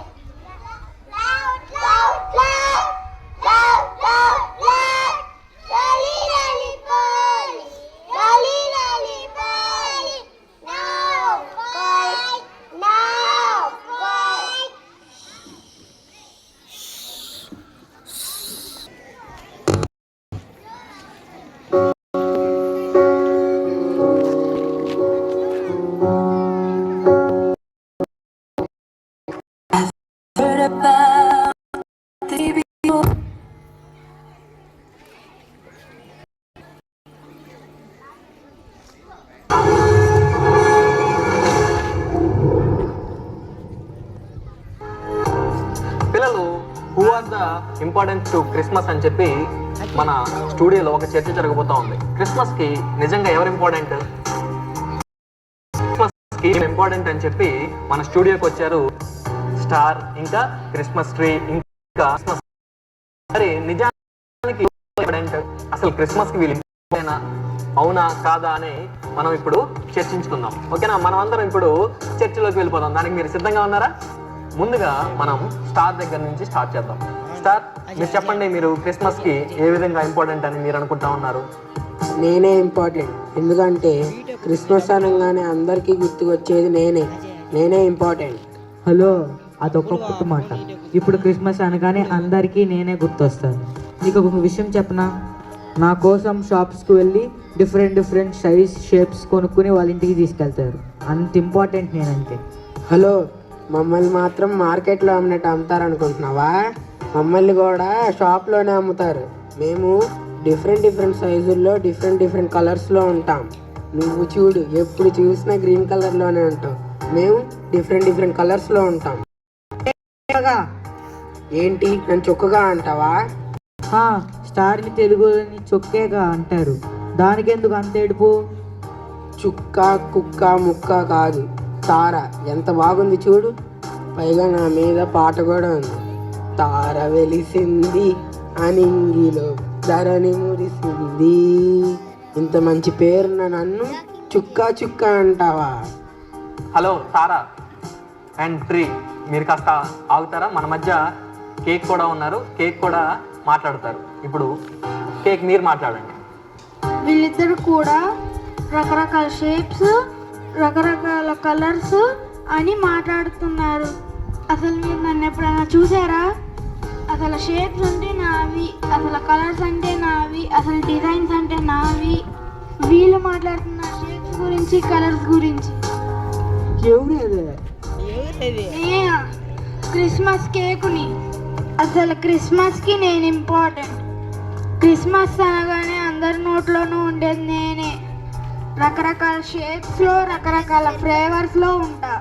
[SPEAKER 13] Loud, loud, loud. Loud, loud, loud. Roly, roly poly. Roly, roly poly. Now, quiet. Now, quiet.
[SPEAKER 8] Heard about the before.
[SPEAKER 14] పిల్లలు who are the importance to Christmas అని చెప్పి మన స్టూడియోలో ఒక చర్చ జరగబోతా ఉంది. Christmas కి నిజంగా ఎవరు ఇంపార్టెంట్, క్రిస్మస్ కి ఇంపార్టెంట్ అని చెప్పి మన స్టూడియోకి వచ్చారు స్టార్, ఇంకా క్రిస్మస్ ట్రీ, ఇంకా క్రిస్మస్. మరి నిజానికి అసలు క్రిస్మస్ కి వీళ్ళు ఇంపార్టెంట్ అవునా కాదా అని మనం ఇప్పుడు చర్చించుకుందాం. ఓకేనా? మనం అందరం ఇప్పుడు చర్చలోకి వెళ్ళిపోదాం. దానికి మీరు సిద్ధంగా ఉన్నారా? ముందుగా మనం స్టార్ దగ్గర నుంచి స్టార్ట్ చేద్దాం. స్టార్, మీరు చెప్పండి, మీరు క్రిస్మస్ కి ఏ విధంగా ఇంపార్టెంట్ అని మీరు అనుకుంటా ఉన్నారు?
[SPEAKER 6] నేనే ఇంపార్టెంట్. ఎందుకంటే క్రిస్మస్ అనగానే అందరికీ గుర్తుకొచ్చేది నేనే ఇంపార్టెంట్.
[SPEAKER 15] హలో, అదొక పుట్టు మాట. ఇప్పుడు క్రిస్మస్ అనగానే అందరికీ నేనే గుర్తొస్తాను. నీకు ఒక విషయం చెప్పనా? నా కోసం షాప్స్కి వెళ్ళి డిఫరెంట్ సైజ్ షేప్స్ కొనుక్కుని వాళ్ళ ఇంటికి తీసుకెళ్తారు. అంత ఇంపార్టెంట్ నేనంటే.
[SPEAKER 6] హలో, మమ్మల్ని మాత్రం మార్కెట్లో అమ్మినట్టు అమ్ముతారనుకుంటున్నావా? మమ్మల్ని కూడా షాప్లోనే అమ్ముతారు. మేము డిఫరెంట్ సైజుల్లో డిఫరెంట్ కలర్స్లో ఉంటాం. నువ్వు చూడు, ఎప్పుడు చూసినా గ్రీన్ కలర్లోనే ఉంటావు. మేము డిఫరెంట్ కలర్స్లో ఉంటాం. ఏంటి, నన్ను చొక్కగా అంటావా?
[SPEAKER 15] స్టార్ని తెలుగుని చొక్కేగా అంటారు. దానికి ఎందుకు అంత ఏడుపు?
[SPEAKER 6] చుక్క, కుక్క, ముక్క కాదు, తార. ఎంత బాగుంది చూడు. పైగా నా మీద పాట కూడా ఉంది. తార వెలిసింది అనింగిలో ధరని మురిసింది. ఇంత మంచి పేరున్న నన్ను చుక్క అంటావా?
[SPEAKER 14] హలో తారా అండ్ ట్రీ, మీరు కాస్త ఆగుతారా? మన మధ్య కేక్ కూడా ఉన్నారు, కేక్ కూడా మాట్లాడతారు. ఇప్పుడు కేక్ మీరు మాట్లాడండి.
[SPEAKER 16] వీళ్ళిద్దరు కూడా రకరకాల షేప్స్, రకరకాల కలర్స్ అని మాట్లాడుతున్నారు. అసలు మీరు నన్ను ఎప్పుడైనా చూసారా? అసలు షేప్స్ అంటే నావి, అసలు కలర్స్ అంటే నావి, అసలు డిజైన్స్ అంటే నావి. వీళ్ళు మాట్లాడుతున్న షేప్స్ గురించి కలర్స్ గురించి. నేనా? క్రిస్మస్ కేకుని. అసలు క్రిస్మస్కి నేను ఇంపార్టెంట్. క్రిస్మస్ అనగానే అందరి నోట్లోనూ ఉండేది నేనే. రకరకాల షేప్స్లో రకరకాల ఫ్లేవర్స్లో ఉంటా.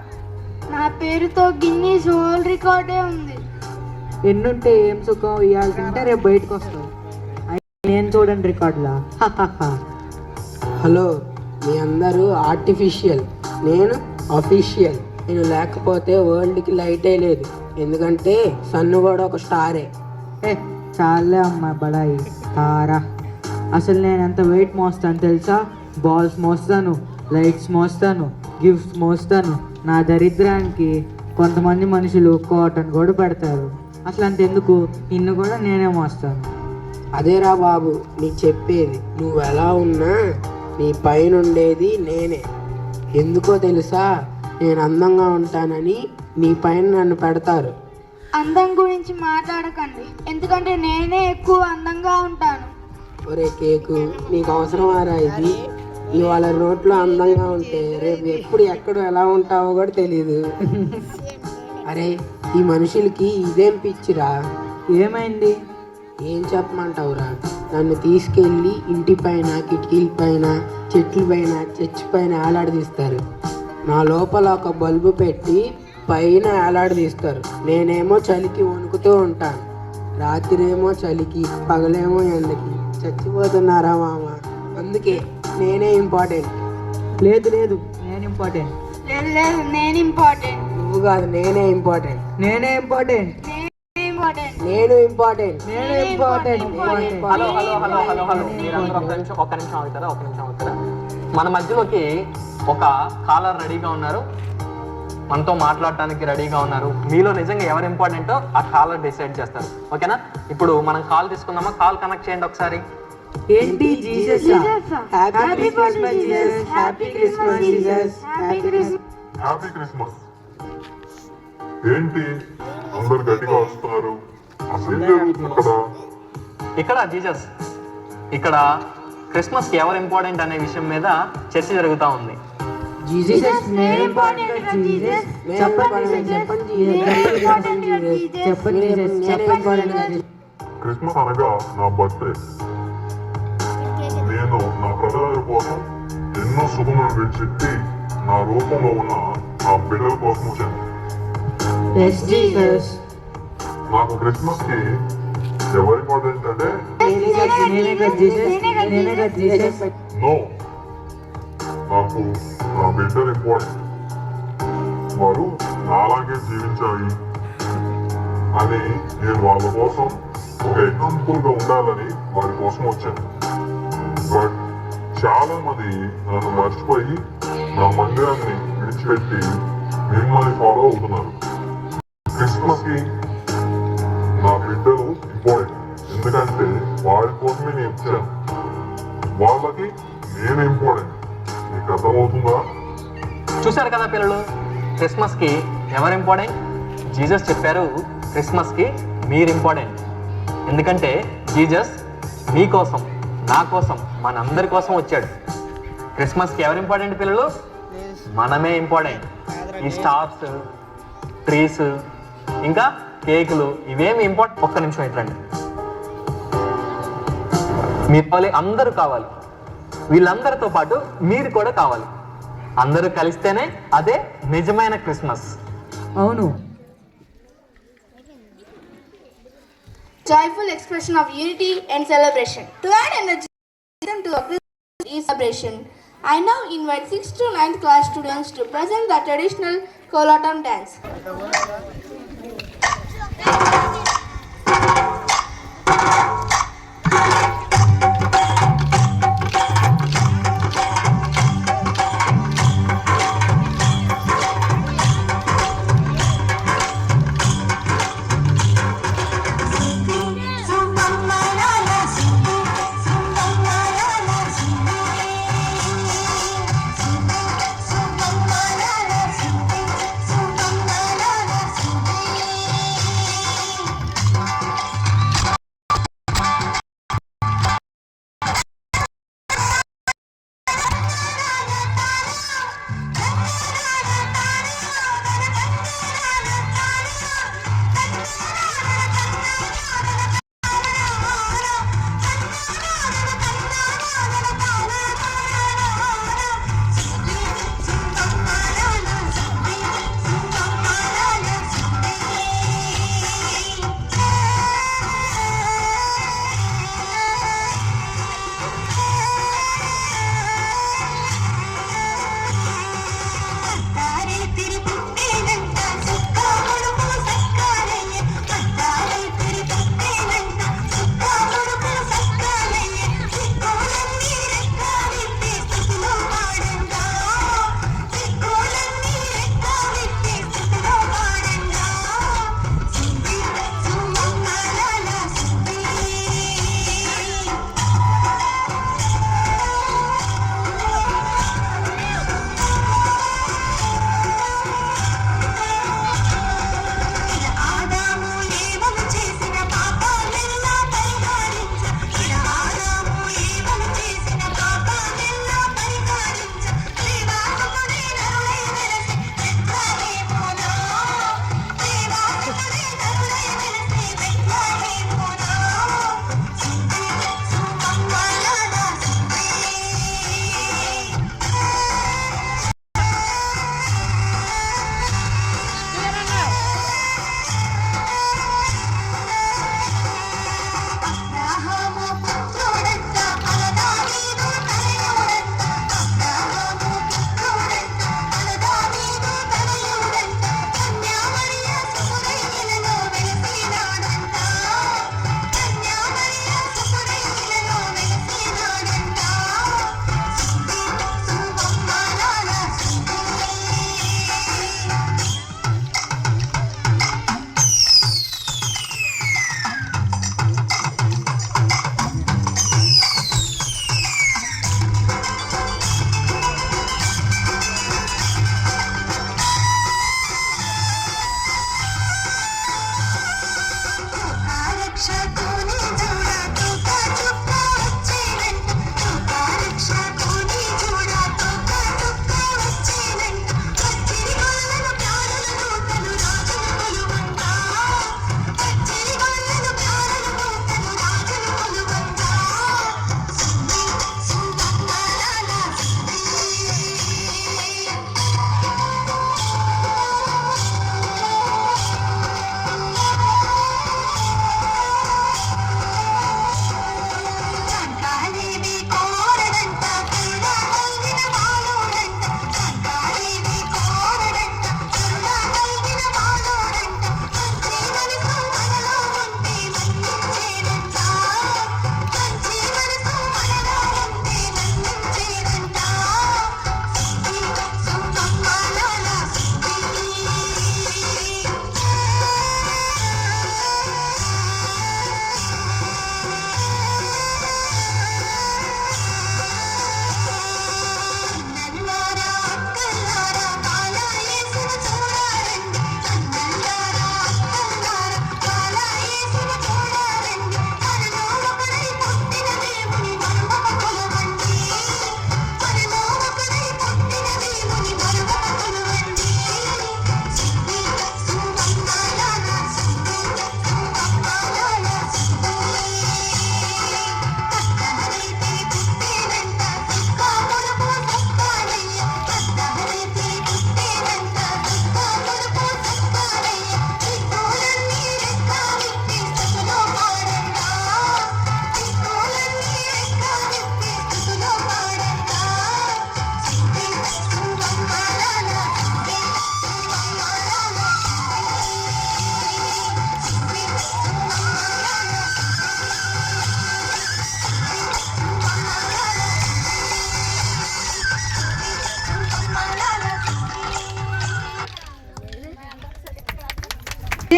[SPEAKER 16] నా పేరుతో గిన్నీస్ వరల్డ్ రికార్డే ఉంది.
[SPEAKER 15] ఎన్నుంటే ఏం సుఖం, ఇవాళ తింటే రేపు బయటకు వస్తాం. నేను చూడండి రికార్డులా.
[SPEAKER 6] హలో, మీ అందరూ ఆర్టిఫిషియల్, నేను అఫీషియల్. నేను లేకపోతే వరల్డ్కి లైటే లేదు, ఎందుకంటే సన్ను కూడా ఒక స్టారే.
[SPEAKER 15] చాలే అమ్మా బడాయి తారా. అసలు నేను ఎంత వెయిట్ మోస్తాను తెలుసా? బాల్స్ మోస్తాను, లైట్స్ మోస్తాను, గిఫ్ట్స్ మోస్తాను. నా దరిద్రానికి కొంతమంది మనుషులు కాటన్ కూడా పెడతారు. అసలు అంతెందుకు, నిన్ను కూడా నేనే మోస్తాను.
[SPEAKER 6] అదేరా బాబు నీ చెప్పేది. నువ్వు ఎలా ఉన్నా నీ పైన ఉండేది నేనే. ఎందుకో తెలుసా? నేను అందంగా ఉంటానని నీ పైన నన్ను పెడతారు.
[SPEAKER 16] అందం గురించి మాట్లాడకండి, ఎందుకంటే నేనే ఎక్కువ అందంగా ఉంటాను.
[SPEAKER 6] ఒరే కేకు, నీకు అవసరమారా ఇది? ఇవాళ నోట్లో అందంగా ఉంటే రేపు ఎప్పుడు ఎక్కడ ఎలా ఉంటావో కూడా తెలీదు. అరే, ఈ మనుషులకి ఇదేం పిచ్చిరా?
[SPEAKER 15] ఏమైంది?
[SPEAKER 6] ఏం చెప్పమంటావురా? నన్ను తీసుకెళ్ళి ఇంటి పైన, కిటికీల పైన, చెట్ల పైన, చర్చి పైన ఏలాడదీస్తారు. నా లోపల ఒక బల్బు పెట్టి పైన ఏలాడదీస్తారు. నేనేమో చలికి వణుకుతూ ఉంటాను. రాత్రేమో చలికి, పగలేమో ఎండకి. చచ్చిపోతున్నారా మామ? అందుకే నేనే ఇంపార్టెంట్.
[SPEAKER 15] లేదు లేదు, నేను ఇంపార్టెంట్.
[SPEAKER 16] లేదు లేదు, నేను ఇంపార్టెంట్.
[SPEAKER 6] నువ్వు కాదు, నేనే ఇంపార్టెంట్.
[SPEAKER 15] నేనే ఇంపార్టెంట్.
[SPEAKER 6] నేను ఇంపార్టెంట్.
[SPEAKER 15] నేను important.
[SPEAKER 14] Hello hello hello hello hello, మీరందరూ ఒక్క నిమిషం అవుతారా? మన మధ్యలోకి ఒక కాలర్ రెడీగా ఉన్నారు, మనతో మాట్లాడటానికి రెడీగా ఉన్నారు. మీలో నిజంగా ఎవరు ఇంపార్టెంటో ఆ కాలర్ డిసైడ్ చేస్తారు. ఓకేనా? ఇప్పుడు మనం కాల్ తీసుకుందామా? కాల్ కనెక్ట్ చేయండి ఒకసారి.
[SPEAKER 15] ఏంటి Jesus? Happy Christmas Jesus. Happy Christmas Jesus.
[SPEAKER 17] Happy Christmas. ఏంటి అందరు గట్టిగా వస్తున్నారు? అసలు ఏం జరుగుతుంది
[SPEAKER 14] ఇక్కడ జీసస్, ఇక్కడ క్రిస్మస్ కి ఎవరు ఇంపార్టెంట్ అనే విషయం మీద చర్చ జరుగుతూ ఉంది.
[SPEAKER 17] క్రిస్మస్ అనగా నా బర్త్డే. నేను నా ప్రజల కోసం ఎన్నో శుభములను విడిచిపెట్టి నా రూపంలో ఉన్న నా బిడ్డల కోసం వచ్చాను. నాకు క్రిస్మస్ కి ఎవరు ఇంపార్టెంట్ అంటే నో, నాకు నా బిడ్డలు ఇంపార్టెంట్. వారు నాలాగే జీవించాలి అని నేను వాళ్ళ కోసం ఒక ఎగ్జాంపుల్ గా ఉండాలని వారి కోసం వచ్చాను. బట్ చాలా మంది నన్ను మర్చిపోయి నా మందిరాన్ని విడిచిపెట్టి మిమ్మల్ని ఫాలో అవుతున్నారు. క్రిస్మస్ కి నా బిడ్డలు ఇంపార్టెంట్, ఎందుకంటే వారి కోసమే నేను ఇచ్చాను. వాళ్ళకి నేను ఇంపార్టెంట్. నీకు అర్థమవుతుందా?
[SPEAKER 14] చూశారు కదా పిల్లలు, క్రిస్మస్ కి ఎవరు ఇంపార్టెంట్? జీసస్ చెప్పారు, క్రిస్మస్ కి మీరు ఇంపార్టెంట్. ఎందుకంటే జీసస్ మీకోసం, నా కోసం, మనందరి కోసం వచ్చాడు. క్రిస్మస్కి ఎవరు ఇంపార్టెంట్ పిల్లలు? మనమే ఇంపార్టెంట్. ఈ స్టార్స్, ట్రీస్, ఇంకా కేకులు ఇవేమి ఇంపార్టెంట్. ఒక్క నిమిషం ఇట్లండి. మీరు అందరూ కావాలి, వీళ్ళందరితో పాటు మీరు కూడా కావాలి. అందరూ కలిస్తేనే అదే నిజమైన క్రిస్మస్.
[SPEAKER 15] అవును.
[SPEAKER 1] Joyful expression of unity and celebration. To add energy to a Christmas celebration, I now invite 6th to 9th class students to present the traditional Kolatam dance.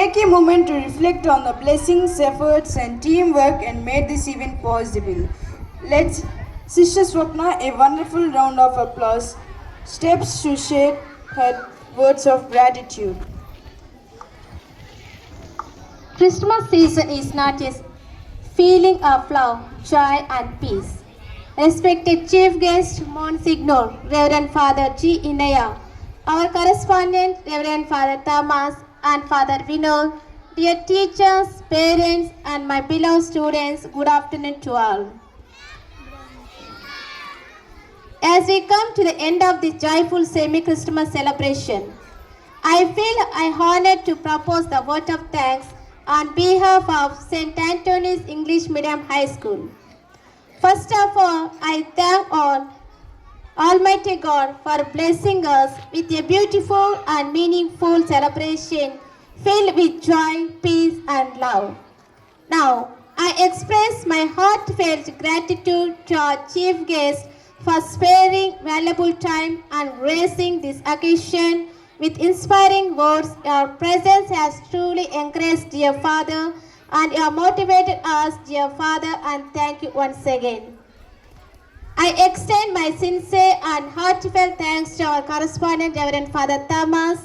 [SPEAKER 7] take a moment to reflect on the blessings, efforts, and teamwork and made this event possible. Let's Sister Swapna a wonderful round of applause. Steps to share her words of gratitude.
[SPEAKER 5] Christmas season is not a feeling of love, joy, and peace. Respected Chief Guest, Monsignor Reverend Father G. Inaya, our correspondent Reverend Father Thomas and Father Vinod, dear teachers, parents, and my beloved students, good afternoon to all. As we come to the end of this joyful semi-Christmas celebration, I feel honored to propose the vote of thanks on behalf of St. Anthony's English Medium High School. First of all, I thank Almighty God for blessing us with a beautiful and meaningful celebration filled with joy, peace, and love. Now, I express my heartfelt gratitude to our chief guest for sparing valuable time and gracing this occasion with inspiring words. Your presence has truly encouraged, dear Father, and you have motivated us, dear Father, and thank you once again. I extend my sincere and heartfelt thanks to our correspondent, Reverend Father Thomas,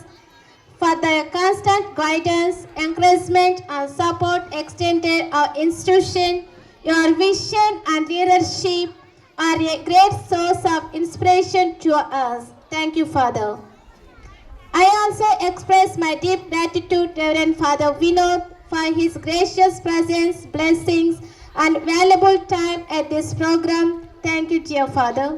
[SPEAKER 5] for the constant guidance, encouragement, and support extended our institution. Your vision and leadership are a great source of inspiration to us. Thank you, Father. I also express my deep gratitude to Reverend Father Vinod for his gracious presence, blessings, and valuable time at this program. Thank you, dear Father.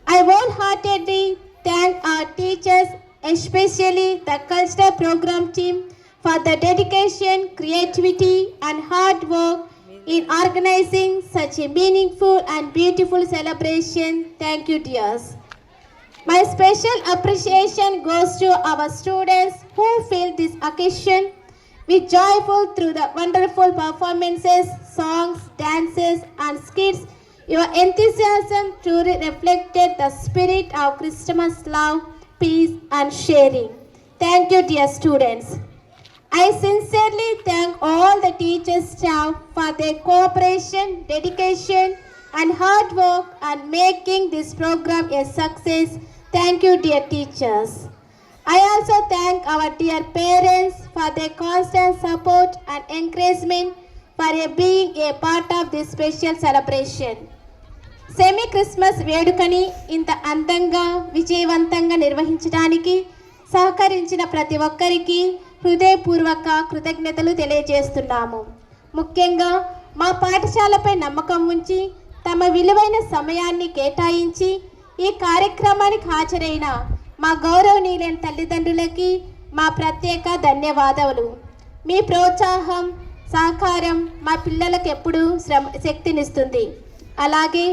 [SPEAKER 5] I wholeheartedly thank our teachers, especially the cultural program team, for the dedication, creativity, and hard work in organizing such a meaningful and beautiful celebration. Thank you, dears. My special appreciation goes to our students who filled this occasion with joyful through the wonderful performances, songs, dances, and skits. Your enthusiasm truly reflected the spirit of Christmas love, peace, and sharing. Thank you, dear students. I sincerely thank all the teachers staff for their cooperation, dedication, and hard work and making this program a success. Thank you, dear teachers. I also thank our dear parents for their constant support and encouragement for being a part of this special celebration. Semi Christmas వేడుకని ఇంత అందంగా విజయవంతంగా నిర్వహించడానికి సహకరించిన ప్రతి ఒక్కరికి హృదయపూర్వక కృతజ్ఞతలు తెలియజేస్తున్నాము. ముఖ్యంగా మా పాఠశాలపై నమ్మకం ఉంచి తమ విలువైన సమయాన్ని కేటాయించి ఈ కార్యక్రమానికి హాజరైన మా గౌరవనీయులైన తల్లిదండ్రులకి మా ప్రత్యేక ధన్యవాదాలు. మీ ప్రోత్సాహం, సహకారం మా పిల్లలకు ఎప్పుడూ శక్తినిస్తుంది. అలాగే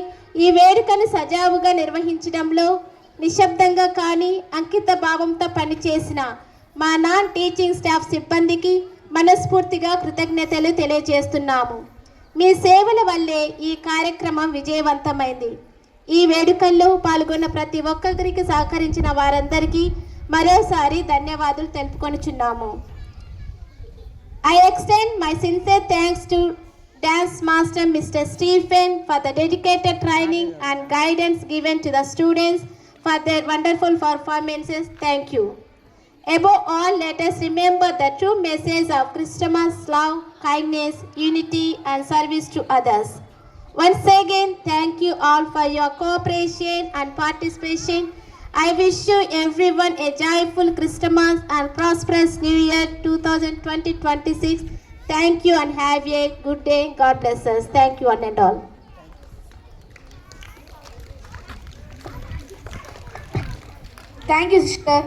[SPEAKER 5] ఈ వేడుకను సజావుగా నిర్వహించడంలో నిశ్శబ్దంగా కానీ అంకిత భావంతో పనిచేసిన మా నాన్ టీచింగ్ స్టాఫ్ సిబ్బందికి మనస్ఫూర్తిగా కృతజ్ఞతలు తెలియజేస్తున్నాము. మీ సేవల వల్లే ఈ కార్యక్రమం విజయవంతమైంది. ఈ వేడుకల్లో పాల్గొన్న ప్రతి ఒక్కరికి సహకరించిన వారందరికీ మరోసారి ధన్యవాదాలు తెలుపుకొనుచున్నాము. I extend my sincere thanks to Dance Master Mr. Stephen for the dedicated training and guidance given to the students for their wonderful performances. Thank you. Above all, let us remember the true message of Christmas: love, kindness, unity, and service to others. Once again, thank you all for your cooperation and participation. I wish you everyone a joyful Christmas and prosperous New Year 2020-26. Thank you and have a good day. God bless us. Thank you one and all.
[SPEAKER 16] Thank you, sister.